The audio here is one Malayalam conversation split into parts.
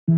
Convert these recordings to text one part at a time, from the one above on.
അപ്പം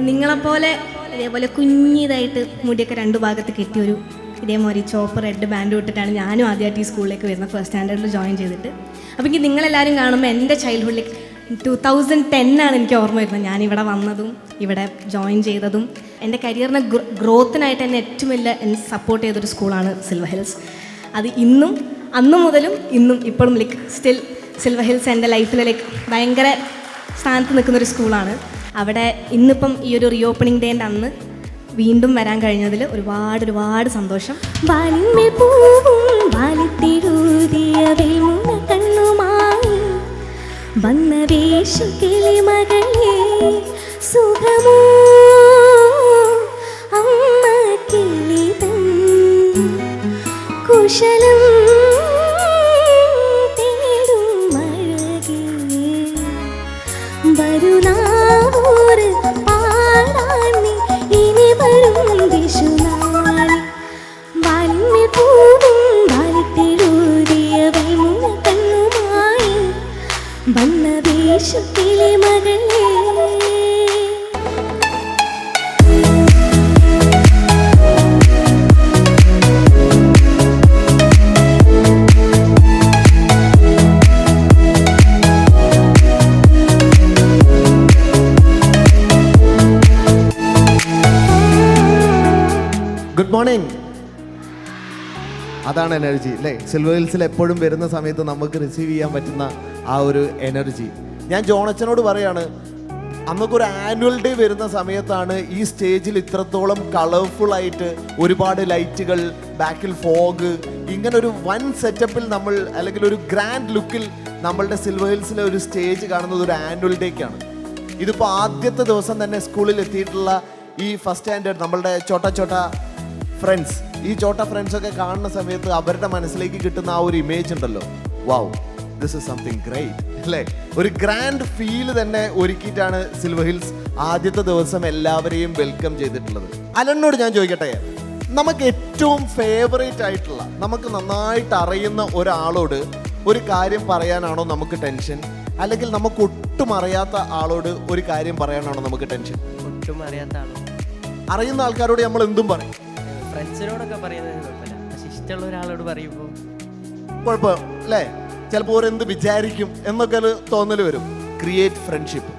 നിങ്ങളെപ്പോലെ ഇതേപോലെ കുഞ്ഞിതായിട്ട് മുടിയൊക്കെ രണ്ട് ഭാഗത്ത് കെട്ടിയൊരു ഇതേമാതിരി ചോപ്പ് റെഡ് ബാൻഡ് ഇട്ടിട്ടാണ് ഞാനും ആദ്യമായിട്ട് ഈ സ്കൂളിലേക്ക് വരുന്നത്, ഫസ്റ്റ് സ്റ്റാൻഡേർഡിൽ ജോയിൻ ചെയ്തിട്ട്. അപ്പോൾ എനിക്ക് നിങ്ങളെല്ലാവരും കാണുമ്പോൾ എൻ്റെ ചൈൽഡ്ഹുഡിലേക്ക് 2010 എനിക്ക് ഓർമ്മ വരുന്നത്. ഞാനിവിടെ വന്നതും ഇവിടെ ജോയിൻ ചെയ്തതും എൻ്റെ കരിയറിന് ഗ്രോത്തിനായിട്ട് എന്നെ ഏറ്റവും വലിയ സപ്പോർട്ട് ചെയ്തൊരു സ്കൂളാണ് സിൽവർ ഹിൽസ്. അത് ഇന്നും അന്ന് മുതലും ഇന്നും ഇപ്പോഴും സ്റ്റിൽ സിൽവർ ഹിൽസ് എൻ്റെ ലൈഫിൽ ഭയങ്കര സ്ഥാനത്ത് നിൽക്കുന്നൊരു സ്കൂളാണ്. അവിടെ ഇന്നിപ്പം ഈ ഒരു റീഓപ്പണിംഗ് ഡേൻ്റെ അന്ന് വീണ്ടും വരാൻ കഴിഞ്ഞതിൽ ഒരുപാട് സന്തോഷം. കുശലം വരുനാവൂര് പാടാൻ നീ ഇനി വരും വിഷുനാളി. വാലിന്മേൽ പൂവും വാലിട്ടെഴുതിയ വെൽമുന കണ്ണുമായി വന്ന വേഷത്തിലെ മകളെ. Good morning. അതാണ് എനർജി അല്ലേ? സിൽവർ ഹിൽസിൽ എപ്പോഴും വരുന്ന സമയത്ത് നമുക്ക് റിസീവ് ചെയ്യാൻ പറ്റുന്ന ആ ഒരു എനർജി. ഞാൻ ജോണച്ചനോട് പറയാണ്, അന്നൊക്കെ ഒരു ആനുവൽ ഡേ വരുന്ന സമയത്താണ് ഈ സ്റ്റേജിൽ ഇത്രത്തോളം കളർഫുൾ ആയിട്ട് ഒരുപാട് ലൈറ്റുകൾ, ബാക്കിൽ ഫോഗ്, ഇങ്ങനെ ഒരു വൺ സെറ്റപ്പിൽ നമ്മൾ അല്ലെങ്കിൽ ഒരു ഗ്രാൻഡ് ലുക്കിൽ നമ്മളുടെ സിൽവർ ഹിൽസിലെ ഒരു സ്റ്റേജ് കാണുന്നത് ഒരു ആനുവൽ ഡേക്കാണ്. ഇതിപ്പോൾ ആദ്യത്തെ ദിവസം തന്നെ സ്കൂളിൽ എത്തിയിട്ടുള്ള ഈ ഫസ്റ്റ് സ്റ്റാൻഡേർഡ് നമ്മളുടെ ചോട്ട ഫ്രണ്ട്സ്, ഈ ചോട്ട ഫ്രണ്ട്സൊക്കെ കാണുന്ന സമയത്ത് അവരുടെ മനസ്സിലേക്ക് കിട്ടുന്ന ആ ഒരു ഇമേജ് ഉണ്ടല്ലോ, വാവ്, ദിസ് ഇസ് സംതിങ് ഗ്രേറ്റ് അല്ലേ? ഒരു ഗ്രാൻഡ് ഫീൽ തന്നെ ഒരുക്കിയിട്ടാണ് സിൽവർ ഹിൽസ് ആദ്യത്തെ ദിവസം എല്ലാവരെയും വെൽക്കം ചെയ്തിട്ടുള്ളത്. അലനോട് ഞാൻ ചോദിക്കട്ടെ, നമുക്ക് ഏറ്റവും ഫേവറേറ്റ് ആയിട്ടുള്ള, നമുക്ക് നന്നായിട്ട് അറിയുന്ന ഒരാളോട് ഒരു കാര്യം പറയാനാണോ നമുക്ക് ടെൻഷൻ, അല്ലെങ്കിൽ നമുക്ക് ഒട്ടും അറിയാത്ത ആളോട് ഒരു കാര്യം പറയാനാണോ നമുക്ക് ടെൻഷൻ? ഒട്ടും അറിയാത്ത ആളോ? അറിയുന്ന ആൾക്കാരോട് നമ്മൾ എന്തും പറയും. ഫ്രണ്ട്സിനോടൊക്കെ പറയുന്നത് കുഴപ്പമില്ല, പക്ഷെ ഇഷ്ടമുള്ള ഒരാളോട് പറയുമ്പോൾ കുഴപ്പം അല്ലേ? ചിലപ്പോൾ ഓരെന്ത് വിചാരിക്കും എന്നൊക്കെ തോന്നൽ വരും. Create friendship.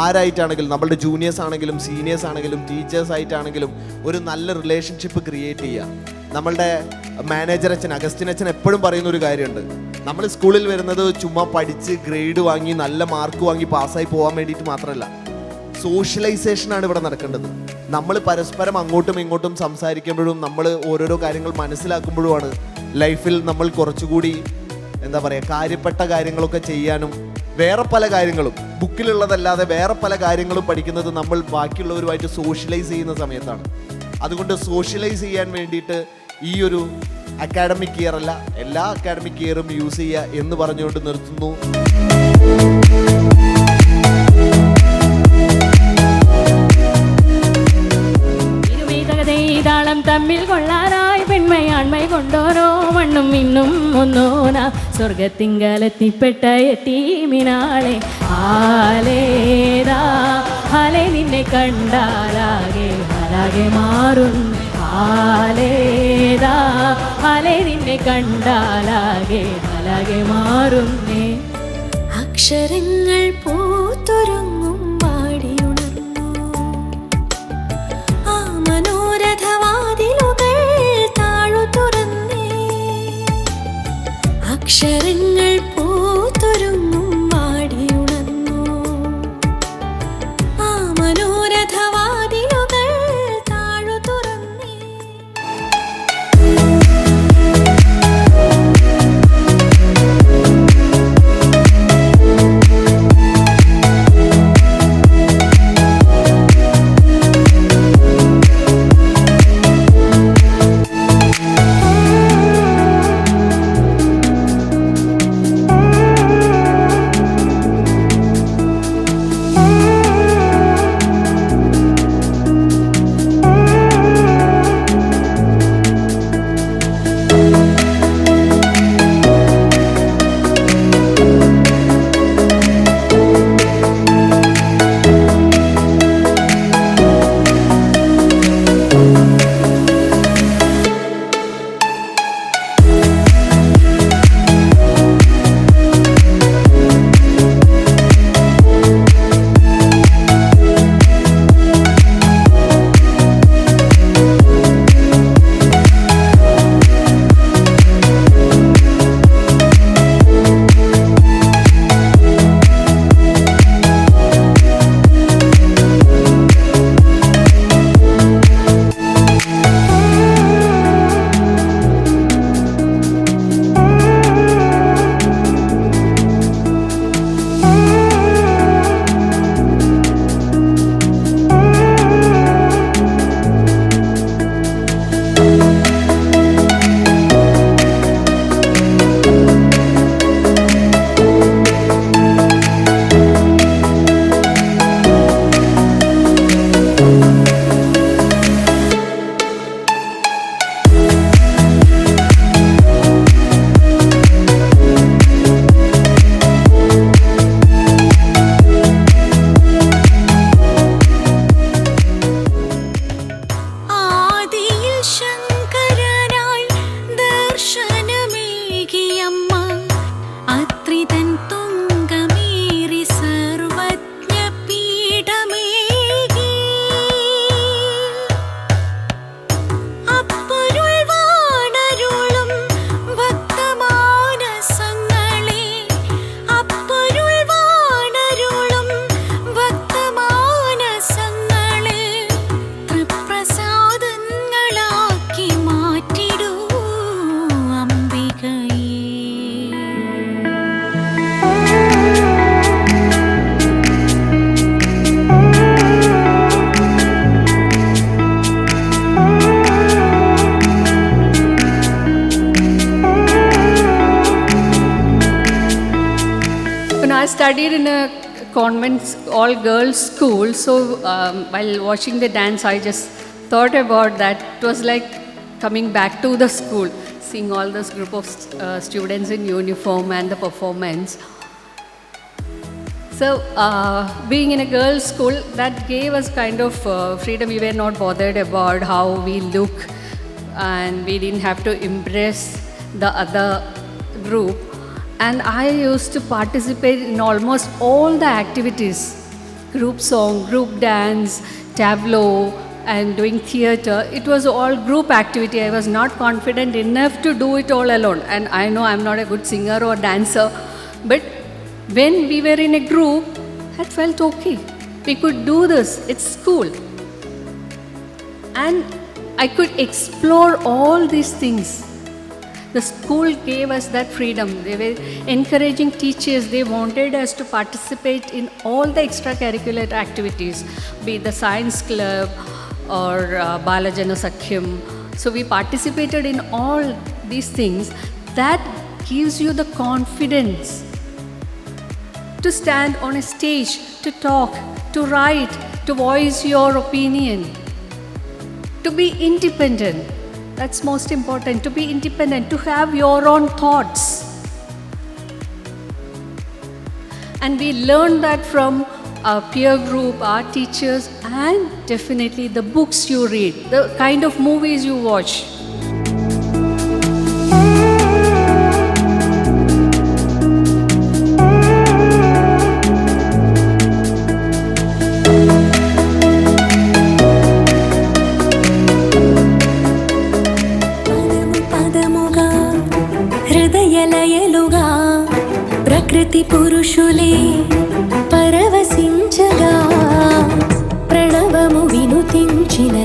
ആരായിട്ടാണെങ്കിലും, നമ്മളുടെ ജൂനിയേഴ്സ് ആണെങ്കിലും സീനിയേഴ്സ് ആണെങ്കിലും ടീച്ചേഴ്സ് ആയിട്ടാണെങ്കിലും ഒരു നല്ല റിലേഷൻഷിപ്പ് ക്രിയേറ്റ് ചെയ്യുക. നമ്മളുടെ മാനേജർ അച്ഛൻ, അഗസ്റ്റിൻ അച്ഛൻ എപ്പോഴും പറയുന്ന ഒരു കാര്യമുണ്ട്, നമ്മൾ സ്കൂളിൽ വരുന്നത് ചുമ്മാ പഠിച്ച് ഗ്രേഡ് വാങ്ങി നല്ല മാർക്ക് വാങ്ങി പാസ്സായി പോകാൻ വേണ്ടിയിട്ട് മാത്രമല്ല, സോഷ്യലൈസേഷനാണ് ഇവിടെ നടക്കേണ്ടത്. നമ്മൾ പരസ്പരം അങ്ങോട്ടും ഇങ്ങോട്ടും സംസാരിക്കുമ്പോഴും നമ്മൾ ഓരോരോ കാര്യങ്ങൾ മനസ്സിലാക്കുമ്പോഴുമാണ് ലൈഫിൽ നമ്മൾ കുറച്ചുകൂടി എന്താ പറയുക കാര്യപ്പെട്ട കാര്യങ്ങളൊക്കെ ചെയ്യാനും വേറെ പല കാര്യങ്ങളും ബുക്കിലുള്ളതല്ലാതെ വേറെ പല കാര്യങ്ങളും പഠിക്കുന്നത് നമ്മൾ ബാക്കിയുള്ളവരുമായിട്ട് സോഷ്യലൈസ് ചെയ്യുന്ന സമയത്താണ്. അതുകൊണ്ട് സോഷ്യലൈസ് ചെയ്യാൻ വേണ്ടിയിട്ട് ഈ ഒരു അക്കാഡമിക് ഇയർ അല്ല, എല്ലാ അക്കാഡമിക് ഇയറും യൂസ് ചെയ്യുക എന്ന് പറഞ്ഞുകൊണ്ട് നിർത്തുന്നു. താളം തമ്മിൽ കൊള്ളാനായി പെൺമയാൺമൈ കൊണ്ടോരോ മണ്ണും ഇന്നും ഒന്നോന സ്വർഗത്തിങ്കലെത്തിപ്പെട്ട എത്തീമിനാളെ ആലേതാ ഹലെ നിന്നെ കണ്ടാലാകെ ഹലാകെ മാറും ആലേതാ ഹലെ നിന്നെ കണ്ടാലാകെ ഹലാകെ മാറുന്നേ. അക്ഷരങ്ങൾ പൂത്തൊരുങ്ങും പാടിയുണർന്നു ആ മനോരഥവാതിലുകൾ താഴു തുറന്നേ. അക്ഷരങ്ങൾ പൂത്തൊരുങ്ങും പാടിയുണർന്നു ആ മനോരഥവാതിലുകൾ താഴു തുറന്നേ. I studied in a convent all-girls school, so while watching the dance, I just thought about that. It was like coming back to the school, seeing all this group of students in uniform and the performance. So, being in a girls' school, that gave us kind of freedom. We were not bothered about how we look, and we didn't have to impress the other group. And I used to participate in almost all the activities: group song, group dance, tableau, and doing theatre. It was all group activity. I was not confident enough to do it all alone. And I know I'm not a good singer or dancer, but when we were in a group, that felt okay. We could do this. It's cool. And I could explore all these things. The school gave us that freedom. They were encouraging teachers. They wanted us to participate in all the extracurricular activities, be it the science club or Balajana Sakhyam. So we participated in all these things. That gives you the confidence to stand on a stage, to talk, to write, to voice your opinion, to be independent. That's most important, to be independent, to have your own thoughts. And we learned that from our peer group, our teachers, and definitely the books you read, the kind of movies you watch. హృదయలయలుగా ప్రకృతి పురుషులే పరవశించగా ప్రణవము వినుతించిన